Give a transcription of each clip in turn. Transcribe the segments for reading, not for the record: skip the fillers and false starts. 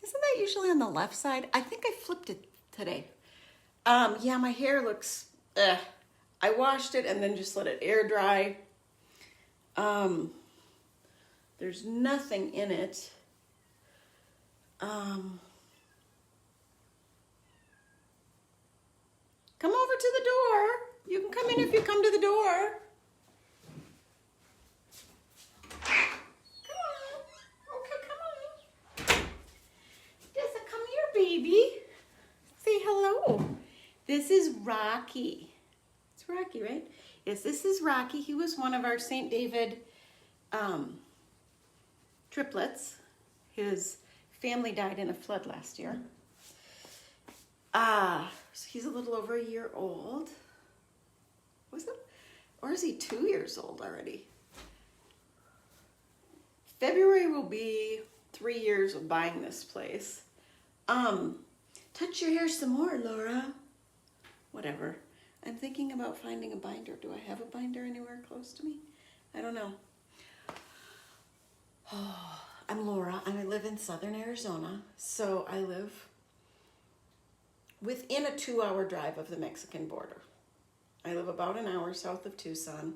Isn't that usually on the left side? I think I flipped it today. Yeah, my hair looks, I washed it and then just let it air dry. There's nothing in it. Come over to the door. You can come in if you come to the door. Come on. Okay, come on. Dessa, come here, baby. Say hello. This is Rocky. It's Rocky, right? Yes, this is Rocky. He was one of our St. David triplets. His family died in a flood last year. So he's a little over a year old. Was it? Or is he 2 years old already? February will be 3 years of buying this place. Touch your hair some more, Laura. Whatever. I'm thinking about finding a binder. Do I have a binder anywhere close to me? I don't know. Oh, I'm Laura. I live in southern Arizona. So I live within a 2-hour drive of the Mexican border. I live about an hour south of Tucson.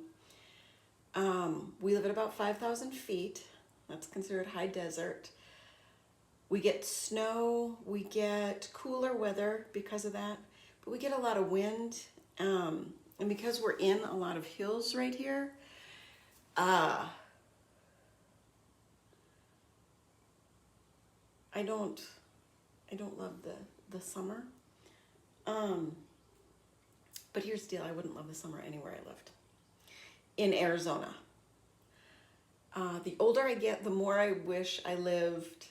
We live at about 5,000 feet. That's considered high desert. We get snow. We get cooler weather because of that. But we get a lot of wind. And because we're in a lot of hills right here, I don't love the summer. But here's the deal, I wouldn't love the summer anywhere I lived. In Arizona. The older I get, the more I wish I lived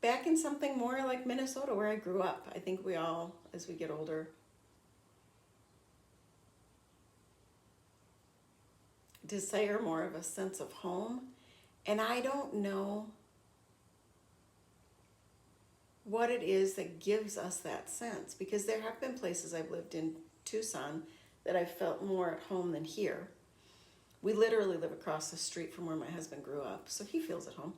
back in something more like Minnesota where I grew up. I think we all, as we get older, desire more of a sense of home. And I don't know what it is that gives us that sense, because there have been places I've lived in Tucson that I felt more at home than here. We literally live across the street from where my husband grew up, so he feels at home.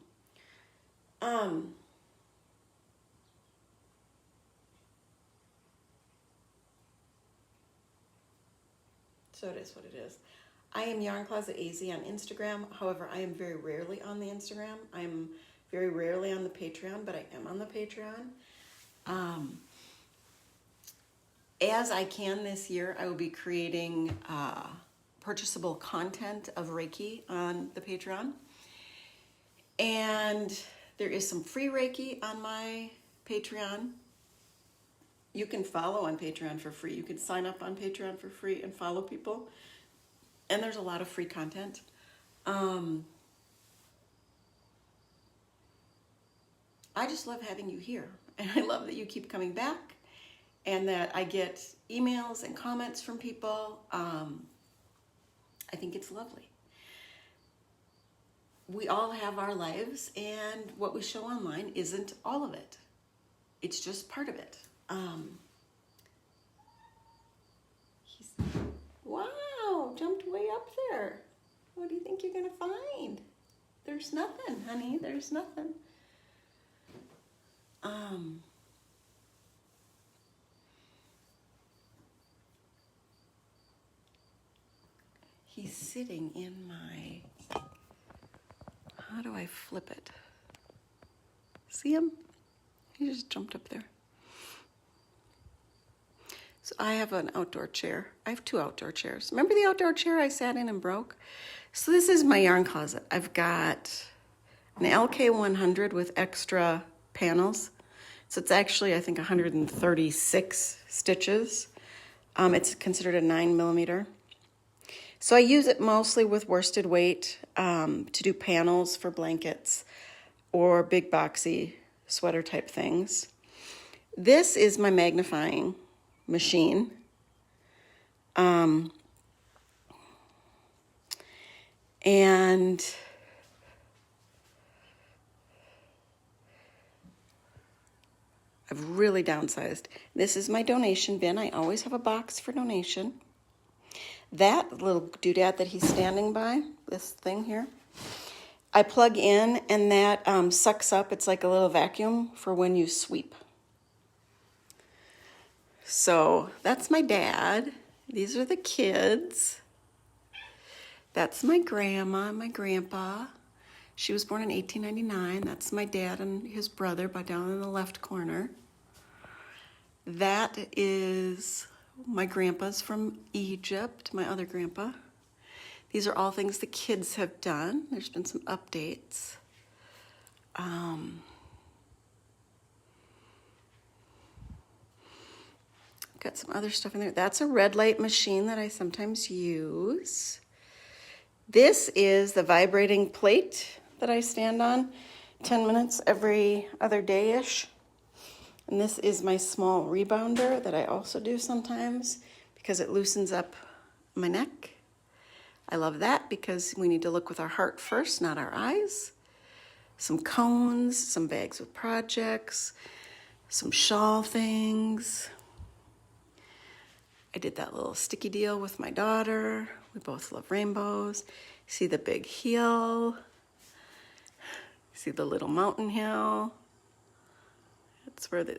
So it is what it is. I am TheYarnCloset AZ on Instagram. However, I am very rarely on the Instagram. I'm very rarely on the Patreon, but I am on the Patreon. As I can this year, I will be creating purchasable content of Reiki on the Patreon. And there is some free Reiki on my Patreon. You can follow on Patreon for free. You can sign up on Patreon for free and follow people. And there's a lot of free content. I just love having you here. And I love that you keep coming back and that I get emails and comments from people. I think it's lovely. We all have our lives, and what we show online isn't all of it. It's just part of it. Wow, jumped way up there. What do you think you're gonna find? There's nothing, honey, there's nothing. He's sitting in my, how do I flip it? See him? He just jumped up there. So I have an outdoor chair. I have 2 outdoor chairs. Remember the outdoor chair I sat in and broke? So this is my yarn closet. I've got an LK100 with extra panels. So it's actually, I think, 136 stitches. It's considered a 9mm. So I use it mostly with worsted weight to do panels for blankets or big boxy sweater type things. This is my magnifying machine. And I've really downsized. This is my donation bin. I always have a box for donation. That little doodad that he's standing by, this thing here, I plug in, and that sucks up. It's like a little vacuum for when you sweep. So that's my dad. These are the kids. That's my grandma and my grandpa. She was born in 1899. That's my dad and his brother by down in the left corner. That is my grandpa's from Egypt, my other grandpa. These are all things the kids have done. There's been some updates. Got some other stuff in there. That's a red light machine that I sometimes use. This is the vibrating plate that I stand on 10 minutes every other day-ish. And this is my small rebounder that I also do sometimes because it loosens up my neck. I love that because we need to look with our heart first, not our eyes. Some cones, some bags with projects, some shawl things. I did that little sticky deal with my daughter. We both love rainbows. See the big hill. See the little mountain hill. That's where the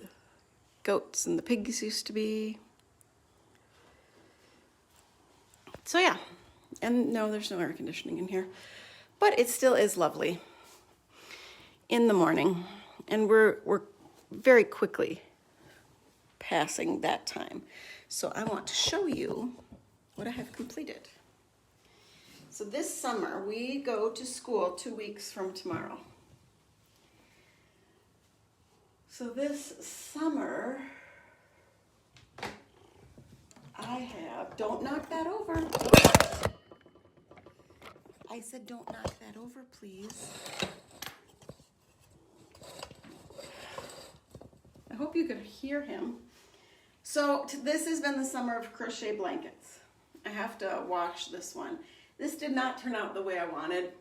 goats and the pigs used to be. So yeah, and no, there's no air conditioning in here, but it still is lovely in the morning, and we're very quickly passing that time. So I want to show you what I have completed. So this summer, we go to school 2 weeks from tomorrow. So this summer, I have, don't knock that over. I said don't knock that over, please. I hope you could hear him. So this has been the summer of crochet blankets. I have to wash this one. This did not turn out the way I wanted,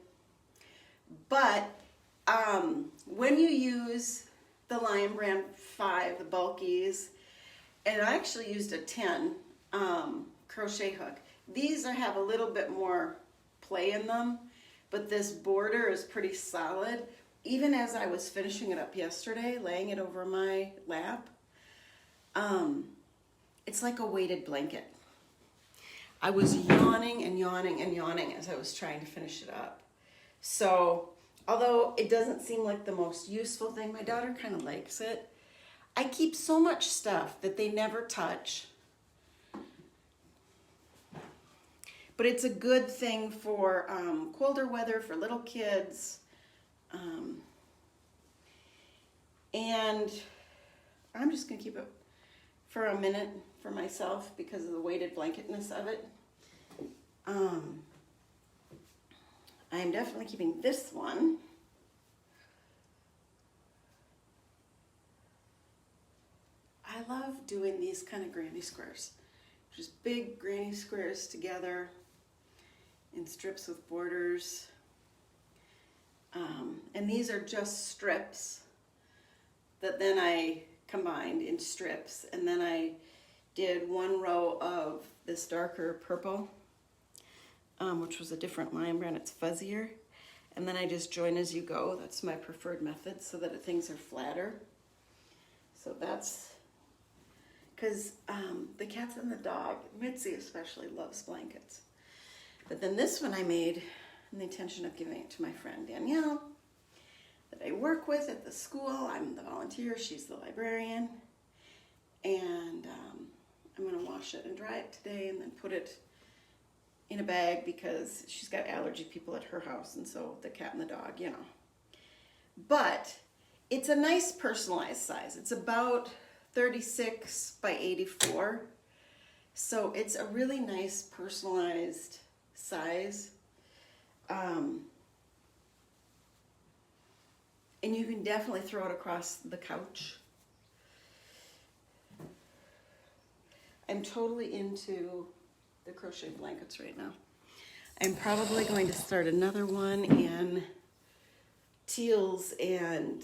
but when you use the Lion Brand 5, the bulkies, and I actually used a 10 crochet hook. These have a little bit more play in them, but this border is pretty solid. Even as I was finishing it up yesterday, laying it over my lap, it's like a weighted blanket. I was yawning and yawning and yawning as I was trying to finish it up. So, although it doesn't seem like the most useful thing, my daughter kind of likes it. I keep so much stuff that they never touch. But it's a good thing for colder weather, for little kids. And I'm just going to keep it for a minute for myself because of the weighted blanketness of it. I'm definitely keeping this one. I love doing these kind of granny squares. Just big granny squares together in strips with borders. And these are just strips that then I combined in strips, and then I did one row of this darker purple, which was a different Lion Brand. It's fuzzier, and then I just join as you go. That's my preferred method so that things are flatter. So that's because the cats and the dog, Mitzi especially, loves blankets. But then this one I made in the intention of giving it to my friend Danielle that I work with at the school. I'm the volunteer, she's the librarian. And I'm gonna wash it and dry it today and then put it in a bag because she's got allergy people at her house, and so the cat and the dog, you know. But it's a nice personalized size. It's about 36 by 84. So it's a really nice personalized size. And you can definitely throw it across the couch. I'm totally into the crochet blankets right now. I'm probably going to start another one in teals and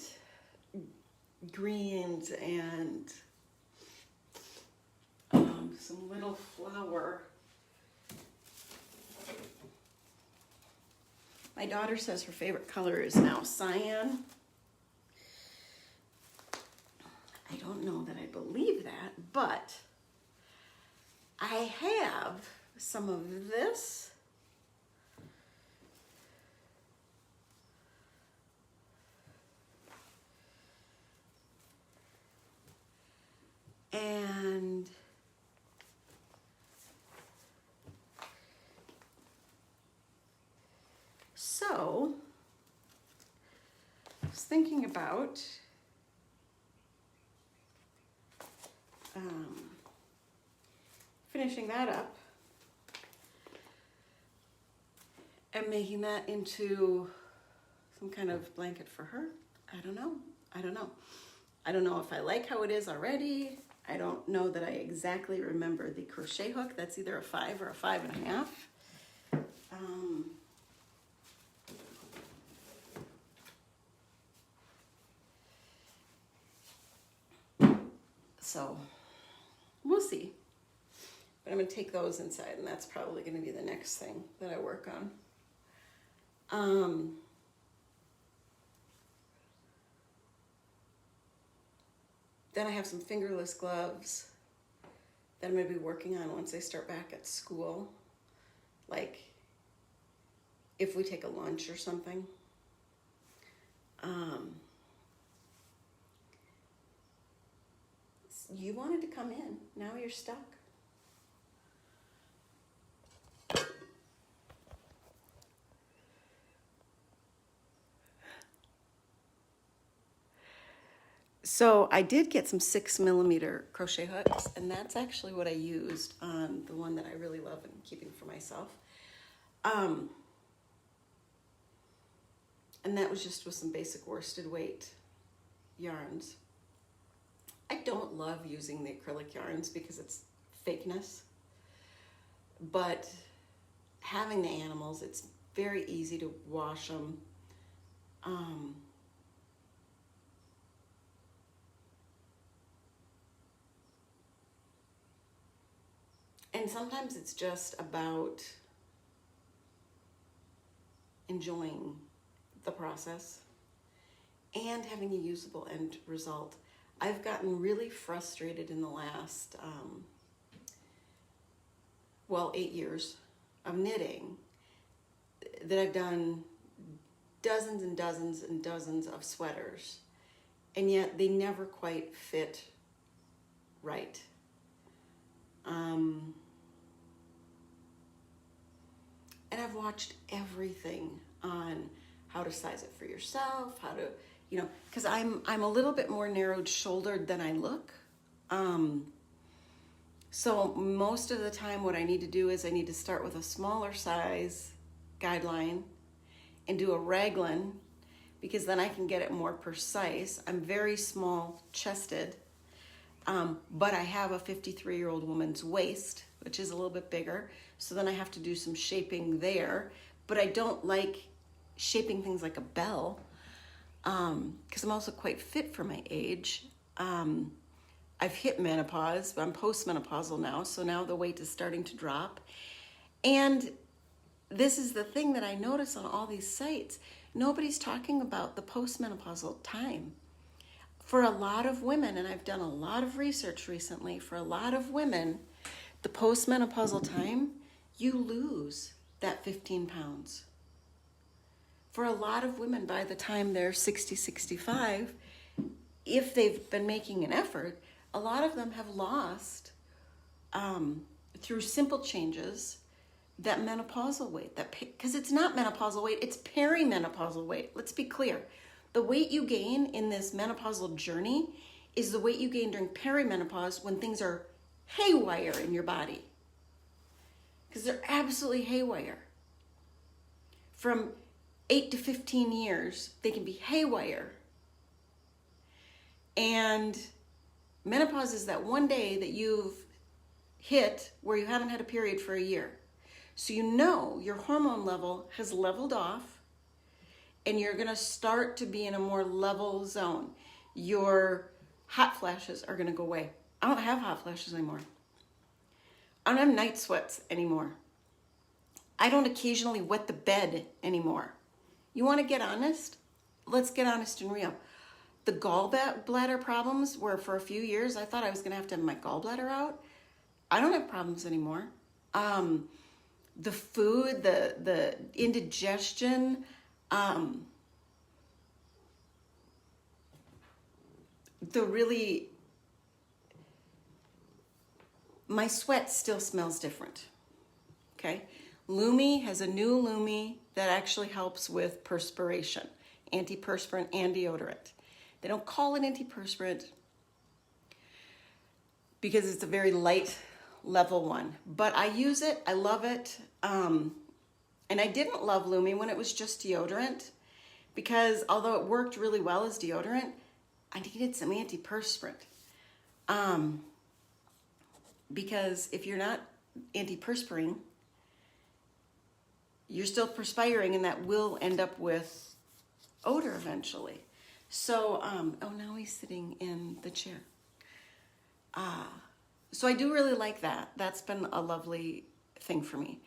greens and some little flower. My My daughter says her favorite color is now cyan. I don't know that I believe that, but I have some of this. And so I was thinking about finishing that up and making that into some kind of blanket for her. I don't know. I don't know. I don't know if I like how it is already. I don't know that I exactly remember the crochet hook. That's either a 5 or a 5.5. So we'll see. But I'm going to take those inside, and that's probably going to be the next thing that I work on. Then I have some fingerless gloves that I'm going to be working on once I start back at school. Like if we take a lunch or something. You wanted to come in. Now you're stuck. So I did get some 6mm crochet hooks, and that's actually what I used on the one that I really love and I'm keeping for myself. And that was just with some basic worsted weight yarns. I don't love using the acrylic yarns because it's fakeness, but having the animals, it's very easy to wash them. And sometimes it's just about enjoying the process and having a usable end result. I've gotten really frustrated in the last, 8 years of knitting that I've done dozens and dozens and dozens of sweaters, and yet they never quite fit right. And I've watched everything on how to size it for yourself, how to, because I'm a little bit more narrowed shouldered than I look. So most of the time what I need to do is I need to start with a smaller size guideline and do a raglan, because then I can get it more precise. I'm very small chested, but I have a 53-year-old woman's waist, which is a little bit bigger. So then I have to do some shaping there, but I don't like shaping things like a bell, because I'm also quite fit for my age. I've hit menopause, but I'm postmenopausal now, so now the weight is starting to drop. And this is the thing that I notice on all these sites. Nobody's talking about the postmenopausal time. For a lot of women, and I've done a lot of research recently, for a lot of women, the postmenopausal time, you lose that 15 pounds. For a lot of women, by the time they're 60, 65, if they've been making an effort, a lot of them have lost, through simple changes, that menopausal weight. Because it's not menopausal weight, it's perimenopausal weight. Let's be clear. The weight you gain in this menopausal journey is the weight you gain during perimenopause, when things are haywire in your body. Because they're absolutely haywire. From 8 to 15 years, they can be haywire. And menopause is that one day that you've hit where you haven't had a period for a year. So your hormone level has leveled off, and you're going to start to be in a more level zone. Your hot flashes are going to go away. I don't have hot flashes anymore. I don't have night sweats anymore. I don't occasionally wet the bed anymore. You want to get honest? Let's get honest and real. The gallbladder problems were for a few years. I thought I was going to have my gallbladder out. I don't have problems anymore. The food, the indigestion, my sweat still smells different. Okay, Lumi has a new Lumi that actually helps with perspiration, antiperspirant and deodorant. They don't call it antiperspirant because it's a very light level one, but I use it, I love it. And I didn't love Lumi when it was just deodorant because although it worked really well as deodorant, I needed some antiperspirant. Because if you're not antiperspiring, you're still perspiring and that will end up with odor eventually. So, oh, now he's sitting in the chair. So I do really like that. That's been a lovely thing for me.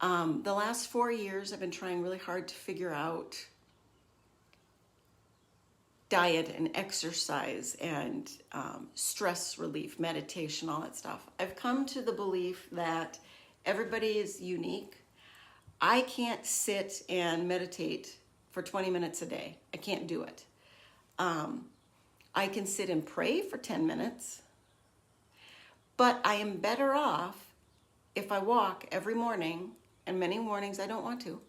The last 4 years, I've been trying really hard to figure out diet and exercise and stress relief, meditation, all that stuff. I've come to the belief that everybody is unique. I can't sit and meditate for 20 minutes a day. I can't do it. I can sit and pray for 10 minutes, but I am better off if I walk every morning, and many mornings I don't want to,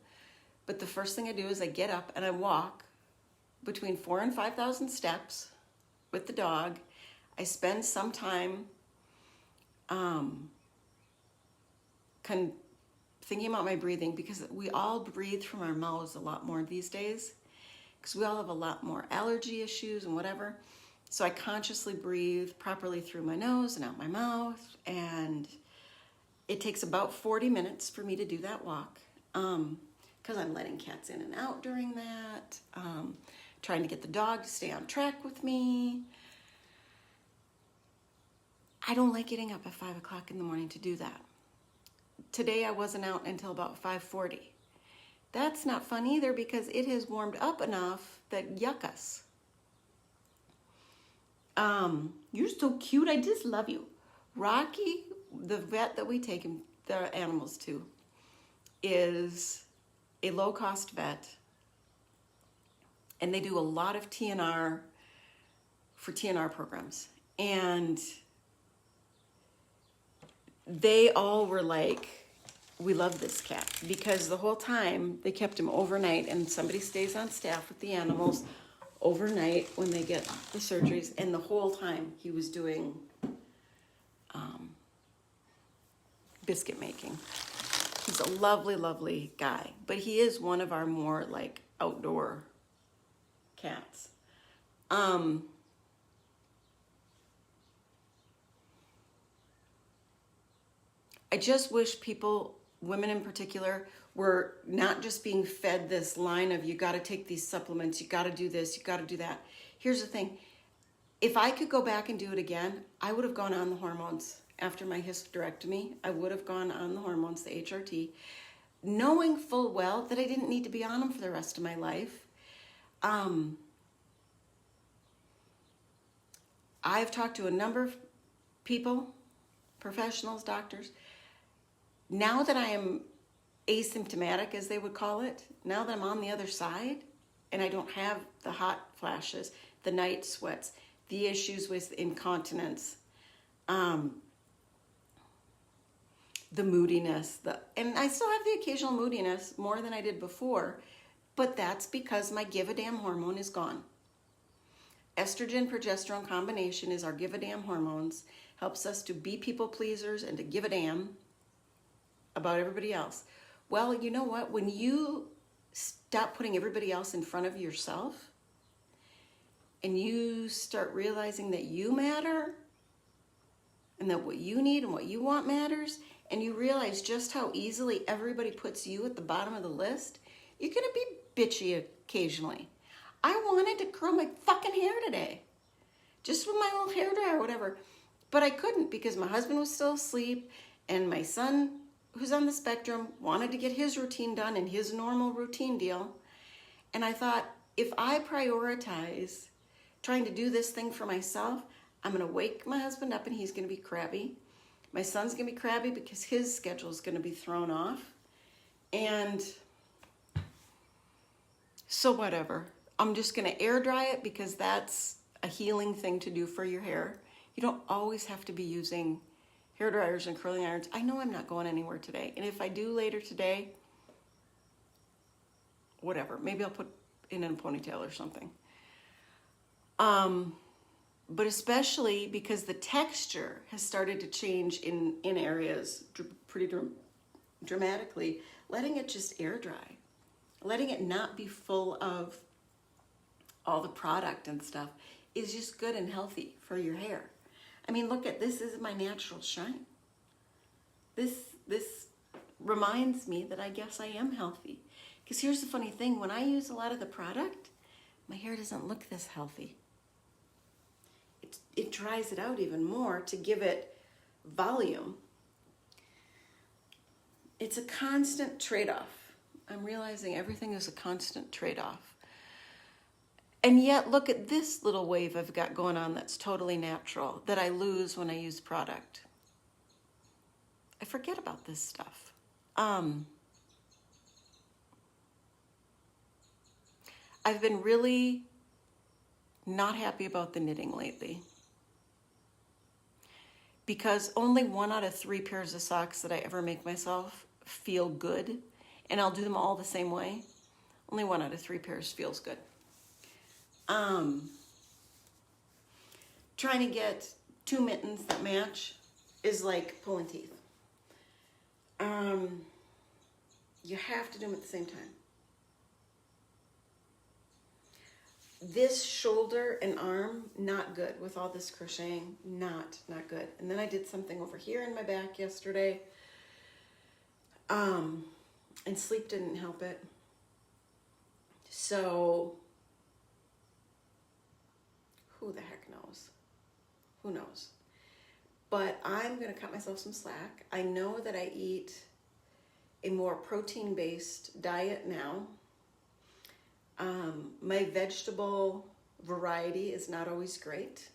but the first thing I do is I get up and I walk between 4,000 and 5,000 steps with the dog. I spend some time thinking about my breathing because we all breathe from our mouths a lot more these days because we all have a lot more allergy issues and whatever. So I consciously breathe properly through my nose and out my mouth, and it takes about 40 minutes for me to do that walk because I'm letting cats in and out during that, trying to get the dog to stay on track with me. I don't like getting up at 5 o'clock in the morning to do that. Today I wasn't out until about 5:40. That's not fun either because it has warmed up enough that yuck us. You're so cute. I just love you. Rocky, the vet that we take the animals to, is a low-cost vet, and they do a lot of TNR for TNR programs. And they all were like, we love this cat, because the whole time they kept him overnight, and somebody stays on staff with the animals overnight when they get the surgeries, and the whole time he was doing biscuit making. He's a lovely, lovely guy, but he is one of our more like outdoor cats. I just wish people, women in particular, were not just being fed this line of you got to take these supplements, you got to do this, you got to do that. Here's the thing. If I could go back and do it again, I would have gone on the hormones. After my hysterectomy, I would have gone on the hormones, the HRT, knowing full well that I didn't need to be on them for the rest of my life. I've talked to a number of people, professionals, doctors. Now that I am asymptomatic, as they would call it, now that I'm on the other side and I don't have the hot flashes, the night sweats, the issues with incontinence, the moodiness, and I still have the occasional moodiness more than I did before, but that's because my give-a-damn hormone is gone. Estrogen, progesterone combination is our give-a-damn hormones, helps us to be people pleasers and to give a damn about everybody else. Well, you know what? When you stop putting everybody else in front of yourself and you start realizing that you matter and that what you need and what you want matters, and you realize just how easily everybody puts you at the bottom of the list, you're going to be bitchy occasionally. I wanted to curl my fucking hair today, just with my little hairdryer or whatever, but I couldn't because my husband was still asleep, and my son, who's on the spectrum, wanted to get his routine done and his normal routine deal, And I thought, if I prioritize trying to do this thing for myself, I'm going to wake my husband up and he's going to be crabby. My son's going to be crabby because his schedule is going to be thrown off. And so whatever. I'm just going to air dry it because that's a healing thing to do for your hair. You don't always have to be using hair dryers and curling irons. I know I'm not going anywhere today. And if I do later today, whatever. Maybe I'll put it in a ponytail or something. But especially because the texture has started to change in areas pretty dramatically, letting it just air dry, letting it not be full of all the product and stuff is just good and healthy for your hair. I mean, look at this. This is my natural shine. This reminds me that I guess I am healthy. Because here's the funny thing. When I use a lot of the product, my hair doesn't look this healthy. It dries it out even more to give it volume. It's a constant trade-off. I'm realizing everything is a constant trade-off. And yet, look at this little wave I've got going on that's totally natural, that I lose when I use product. I forget about this stuff. I've been really not happy about the knitting lately because only 1 out of 3 pairs of socks that I ever make myself feel good, and I'll do them all the same way. Only 1 out of 3 pairs feels good. Trying to get 2 mittens that match is like pulling teeth. You have to do them at the same time. This shoulder and arm, not good with all this crocheting, not good. And then I did something over here in my back yesterday, and sleep didn't help it. So, who the heck knows? Who knows? But I'm gonna cut myself some slack. I know that I eat a more protein-based diet now. My vegetable variety is not always great.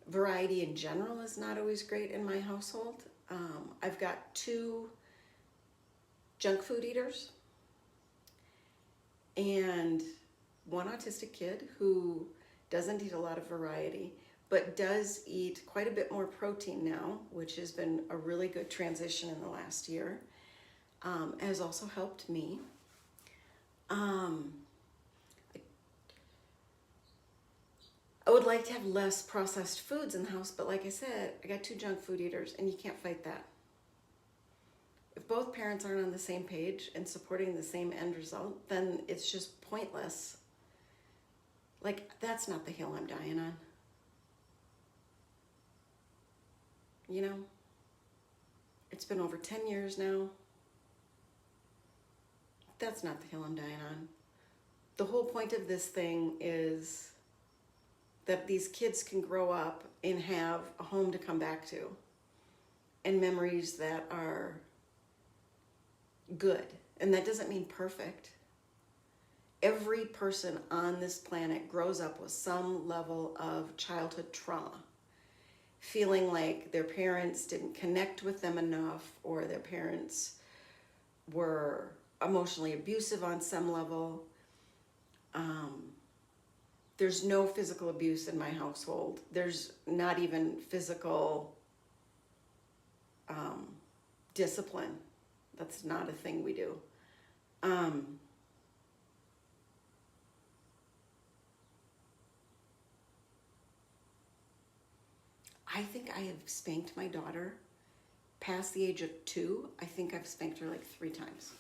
Variety in general is not always great in my household. I've got 2 junk food eaters and 1 autistic kid who doesn't eat a lot of variety, but does eat quite a bit more protein now, which has been a really good transition in the last year. Has also helped me. I would like to have less processed foods in the house, but like I said, I got 2 junk food eaters and you can't fight that. If both parents aren't on the same page and supporting the same end result, then it's just pointless. Like, that's not the hill I'm dying on. You know? It's been over 10 years now. That's not the hill I'm dying on. The whole point of this thing is that these kids can grow up and have a home to come back to and memories that are good. And that doesn't mean perfect. Every person on this planet grows up with some level of childhood trauma, feeling like their parents didn't connect with them enough, or their parents were emotionally abusive on some level. There's no physical abuse in my household. There's not even physical discipline. That's not a thing we do. I think I have spanked my daughter past the age of 2. I think I've spanked her like 3 times.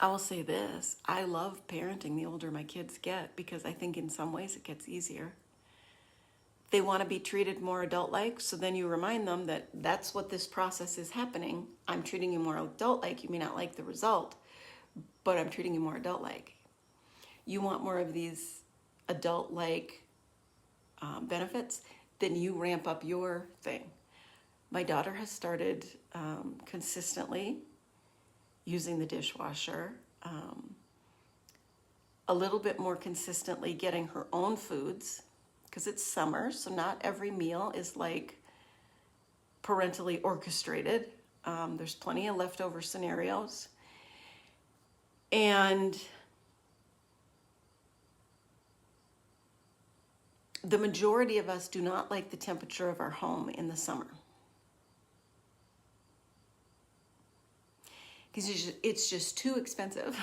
I will say this, I love parenting the older my kids get because I think in some ways it gets easier. They want to be treated more adult-like, so then you remind them that that's what this process is happening. I'm treating you more adult-like. You may not like the result, but I'm treating you more adult-like. You want more of these adult-like benefits, then you ramp up your thing. My daughter has started consistently using the dishwasher, a little bit more consistently getting her own foods, because it's summer, so not every meal is like parentally orchestrated. There's plenty of leftover scenarios. And the majority of us do not like the temperature of our home in the summer, because it's just too expensive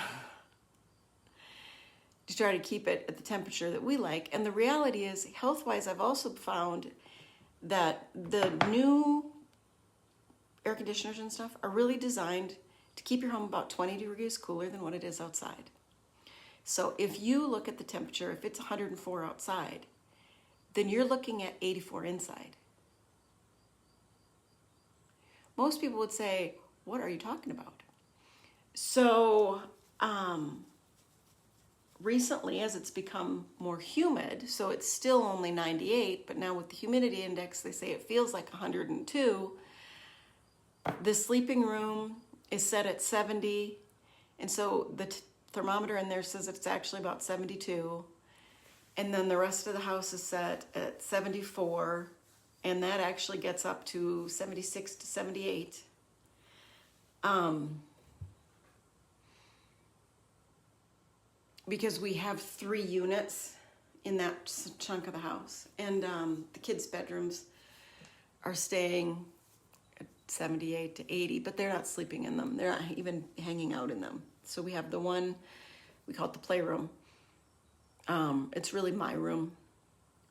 to try to keep it at the temperature that we like. And the reality is, health-wise, I've also found that the new air conditioners and stuff are really designed to keep your home about 20 degrees cooler than what it is outside. So if you look at the temperature, if it's 104 outside, then you're looking at 84 inside. Most people would say, what are you talking about? So recently, as it's become more humid, so it's still only 98, but now with the humidity index, they say it feels like 102. The sleeping room is set at 70, and so the thermometer in there says it's actually about 72. And then the rest of the house is set at 74, and that actually gets up to 76 to 78. Because we have 3 units in that chunk of the house, and the kids' bedrooms are staying at 78 to 80, but they're not sleeping in them. They're not even hanging out in them. So we have the one, we call it the playroom. It's really my room,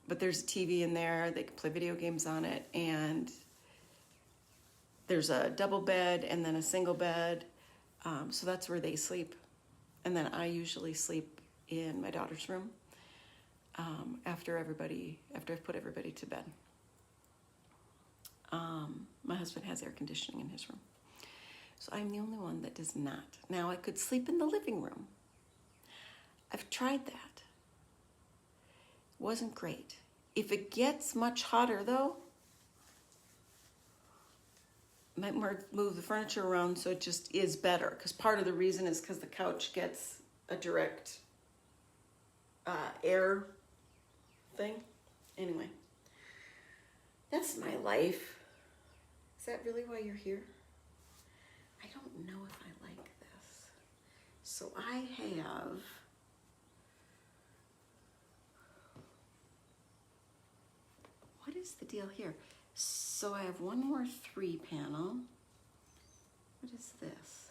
but there's a TV in there. They can play video games on it, and there's a double bed and then a single bed. So that's where they sleep. And then I usually sleep in my daughter's room after I've put everybody to bed. My husband has air conditioning in his room. So I'm the only one that does not. Now, I could sleep in the living room. I've tried that. Wasn't great. If it gets much hotter, though, might move the furniture around so it just is better. Because part of the reason is because the couch gets a direct air thing. Anyway, that's my life. Is that really why you're here? I don't know if I like this. So I have what is the deal here? So I have one more 3 panel. What is this?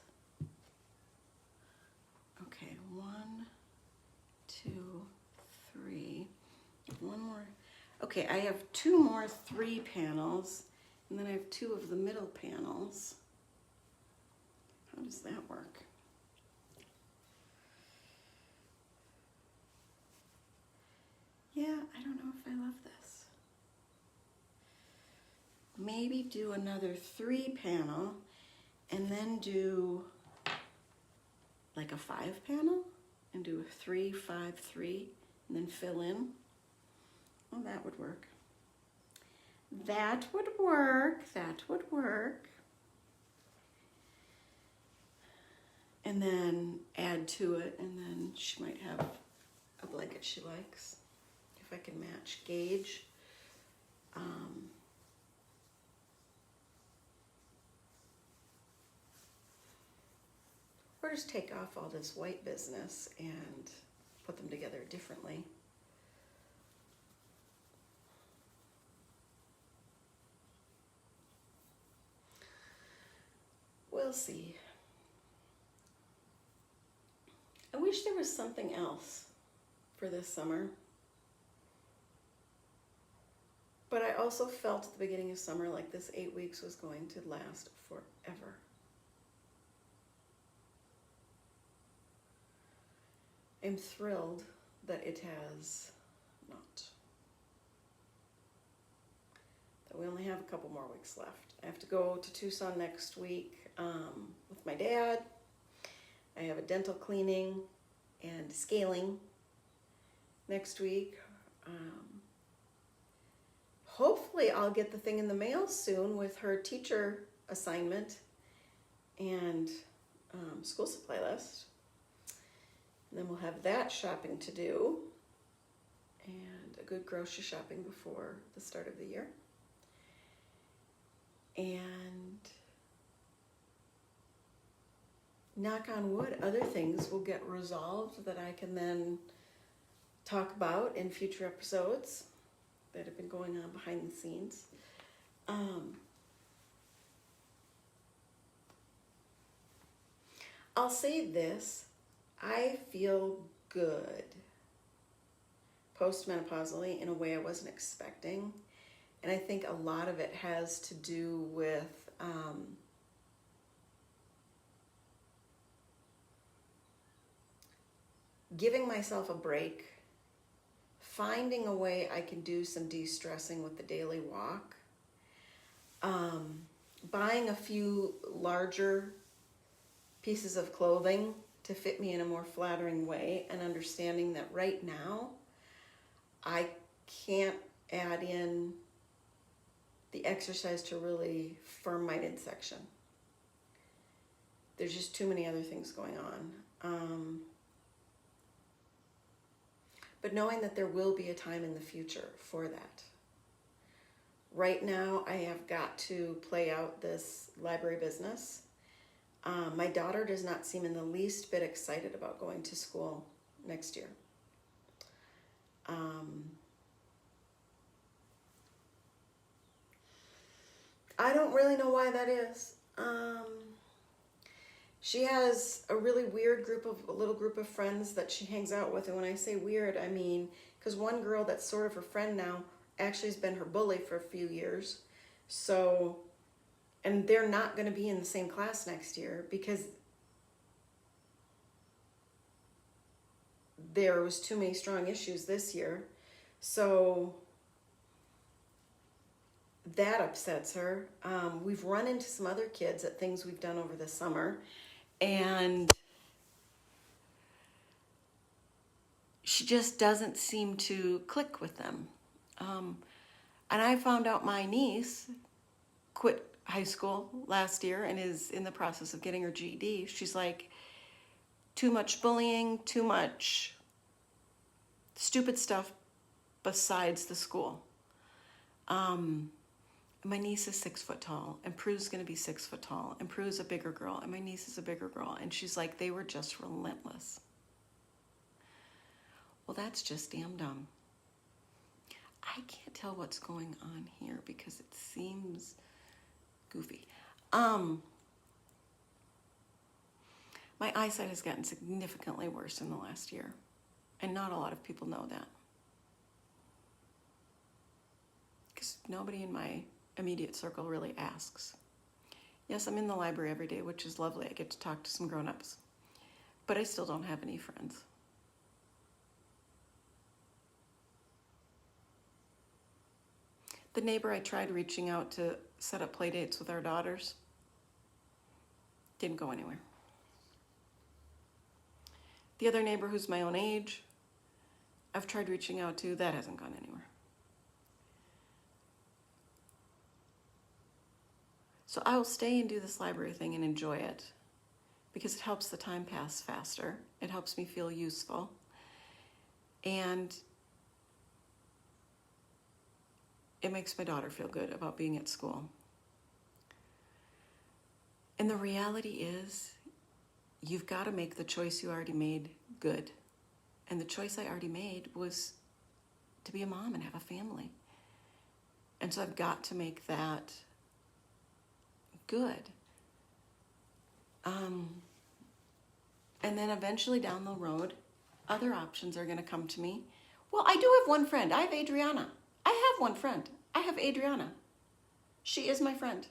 Okay, 1, 2, 3. One more. Okay, I have 2 more 3 panels, and then I have 2 of the middle panels. How does that work? Yeah, I don't know if I love this. Maybe do another 3 panel and then do like a 5 panel and do a 3, 5, 3 and then fill in. Oh, that would work. That would work. That would work. And then add to it, and then she might have a blanket she likes. If I can match gauge. Or just take off all this white business and put them together differently. We'll see. I wish there was something else for this summer. But I also felt at the beginning of summer like this 8 weeks was going to last forever. I'm thrilled that it has not. That we only have a couple more weeks left. I have to go to Tucson next week with my dad. I have a dental cleaning and scaling next week. hopefully I'll get the thing in the mail soon with her teacher assignment and school supply list. And then we'll have that shopping to do and a good grocery shopping before the start of the year. And knock on wood, other things will get resolved that I can then talk about in future episodes that have been going on behind the scenes. I'll say this, I feel good postmenopausally in a way I wasn't expecting. And I think a lot of it has to do with giving myself a break, finding a way I can do some de-stressing with the daily walk, buying a few larger pieces of clothing to fit me in a more flattering way, and understanding that right now I can't add in the exercise to really firm my midsection. There's just too many other things going on. But knowing that there will be a time in the future for that. Right now, I have got to play out this library business. My daughter does not seem in the least bit excited about going to school next year. I don't really know why that is. She has a really weird little group of friends that she hangs out with. And when I say weird, I mean, because one girl that's sort of her friend now actually has been her bully for a few years. So, and they're not going to be in the same class next year because there was too many strong issues this year. So that upsets her. We've run into some other kids at things we've done over the summer, and she just doesn't seem to click with them. And I found out my niece quit high school last year and is in the process of getting her GED. She's like, too much bullying, too much stupid stuff besides the school. My niece is 6 foot tall, and Prue's going to be 6 foot tall, and Prue's a bigger girl, and my niece is a bigger girl, and she's like, they were just relentless. Well, that's just damn dumb. I can't tell what's going on here because it seems goofy. My eyesight has gotten significantly worse in the last year, and not a lot of people know that. Because nobody in my immediate circle really asks. Yes, I'm in the library every day, which is lovely. I get to talk to some grown-ups, but I still don't have any friends. The neighbor I tried reaching out to set up play dates with our daughters didn't go anywhere. The other neighbor who's my own age, I've tried reaching out to, that hasn't gone anywhere. So I will stay and do this library thing and enjoy it because it helps the time pass faster. It helps me feel useful. And it makes my daughter feel good about being at school. And the reality is, you've got to make the choice you already made good. And the choice I already made was to be a mom and have a family. And so I've got to make that good. And then eventually down the road, other options are going to come to me. Well, I do have one friend. I have Adriana. I have one friend. I have Adriana. She is my friend.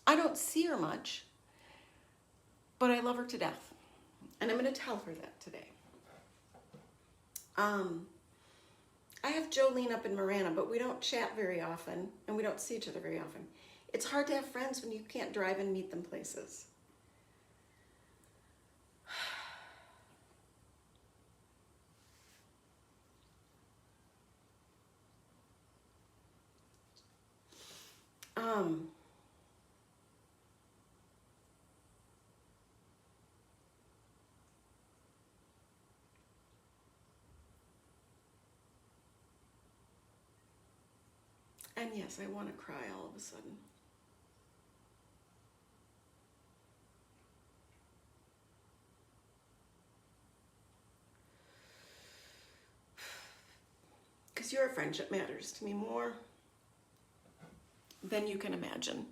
I don't see her much, but I love her to death. And I'm going to tell her that today. I have Jolene up in Marana, but we don't chat very often, and we don't see each other very often. It's hard to have friends when you can't drive and meet them places. And yes, I want to cry all of a sudden. Because your friendship matters to me more than you can imagine.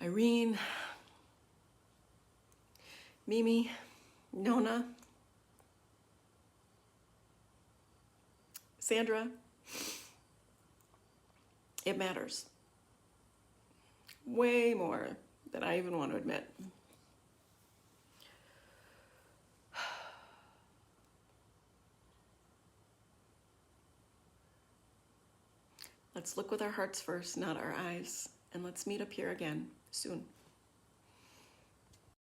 Irene, Mimi, Nona, Sandra, it matters. Way more than I even want to admit. Let's look with our hearts first, not our eyes. And let's meet up here again soon.